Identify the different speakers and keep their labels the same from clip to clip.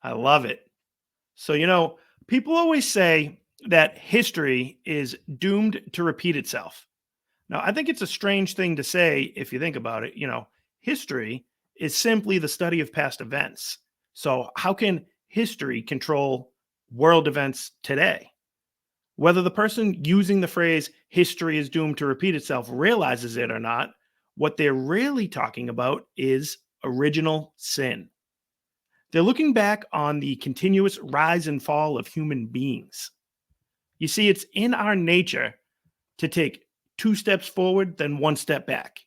Speaker 1: I love it. So, people always say that history is doomed to repeat itself. Now, I think it's a strange thing to say if you think about it. History is simply the study of past events. So, how can history control world events today? Whether the person using the phrase history is doomed to repeat itself realizes it or not, what they're really talking about is original sin. They're looking back on the continuous rise and fall of human beings. You see, it's in our nature to take two steps forward, then one step back.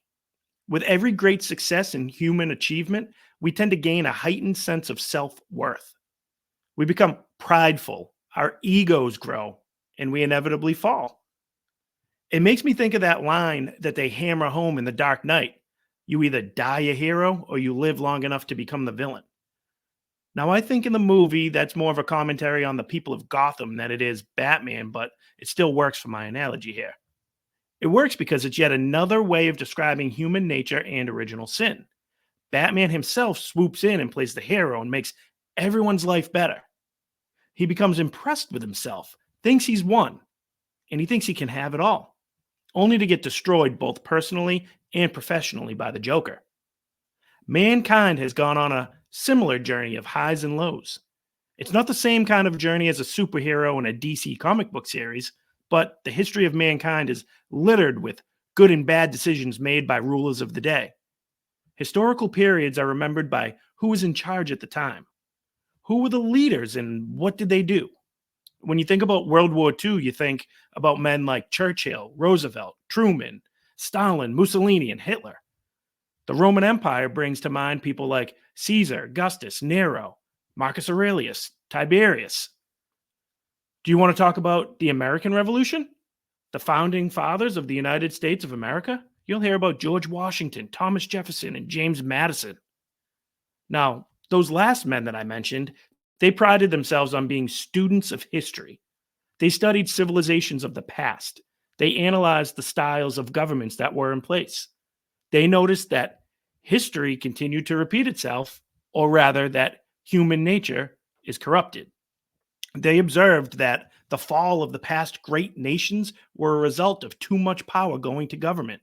Speaker 1: With every great success in human achievement, we tend to gain a heightened sense of self worth. We become prideful, our egos grow, and we inevitably fall. It makes me think of that line that they hammer home in The Dark Knight: you either die a hero or you live long enough to become the villain. Now, I think in the movie, that's more of a commentary on the people of Gotham than it is Batman, but it still works for my analogy here. It works because it's yet another way of describing human nature and original sin. Batman himself swoops in and plays the hero and makes everyone's life better. He becomes impressed with himself, thinks he's won, and he thinks he can have it all, only to get destroyed both personally and professionally by the Joker. Mankind has gone on a similar journey of highs and lows. It's not the same kind of journey as a superhero in a DC comic book series, but the history of mankind is littered with good and bad decisions made by rulers of the day. Historical periods are remembered by who was in charge at the time. Who were the leaders and what did they do? When you think about World War II, you think about men like Churchill, Roosevelt, Truman, Stalin, Mussolini, and Hitler. The Roman Empire brings to mind people like Caesar, Augustus, Nero, Marcus Aurelius, Tiberius. Do you want to talk about the American Revolution? The founding fathers of the United States of America? You'll hear about George Washington, Thomas Jefferson, and James Madison. Now, those last men that I mentioned, they prided themselves on being students of history. They studied civilizations of the past. They analyzed the styles of governments that were in place. They noticed that history continued to repeat itself, or rather, that human nature is corrupted. They observed that the fall of the past great nations were a result of too much power going to government,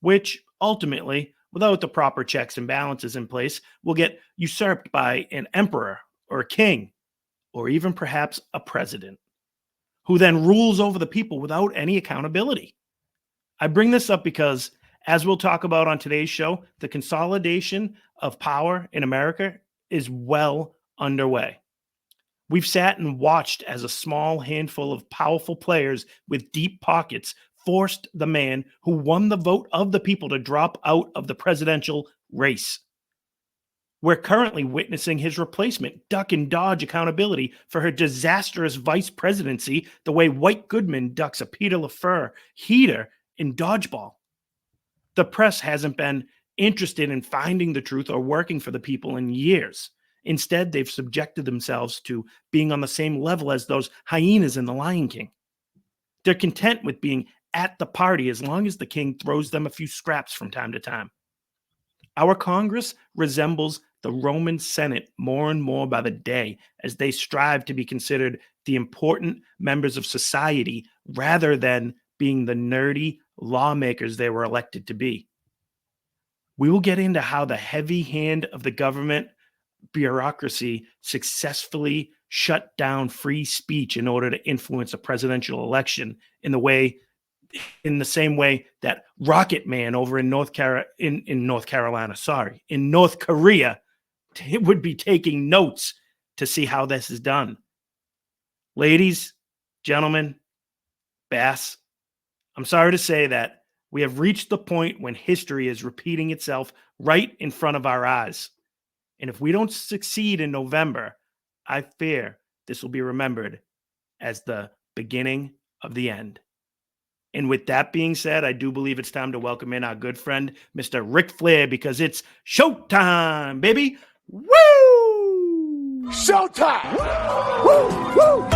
Speaker 1: which ultimately, without the proper checks and balances in place, will get usurped by an emperor or a king, or even perhaps a president, who then rules over the people without any accountability. I bring this up because, as we'll talk about on today's show, the consolidation of power in America is well underway. We've sat and watched as a small handful of powerful players with deep pockets forced the man who won the vote of the people to drop out of the presidential race. We're currently witnessing his replacement duck and dodge accountability for her disastrous vice presidency the way White Goodman ducks a Peter LaFleur heater in dodgeball. The press hasn't been interested in finding the truth or working for the people in years. Instead, they've subjected themselves to being on the same level as those hyenas in The Lion King. They're content with being at the party as long as the king throws them a few scraps from time to time. Our Congress resembles the Roman Senate more and more by the day as they strive to be considered the important members of society rather than being the nerdy lawmakers they were elected to be. We will get into how the heavy hand of the government bureaucracy successfully shut down free speech in order to influence a presidential election in the same way that Rocket Man over in North Korea would be taking notes to see how this is done. Ladies, gentlemen, Bass, I'm sorry to say that we have reached the point when history is repeating itself right in front of our eyes. And if we don't succeed in November, I fear this will be remembered as the beginning of the end. And with that being said, I do believe it's time to welcome in our good friend, Mr. Ric Flair, because it's showtime, baby. Woo!
Speaker 2: Showtime! Woo! Woo!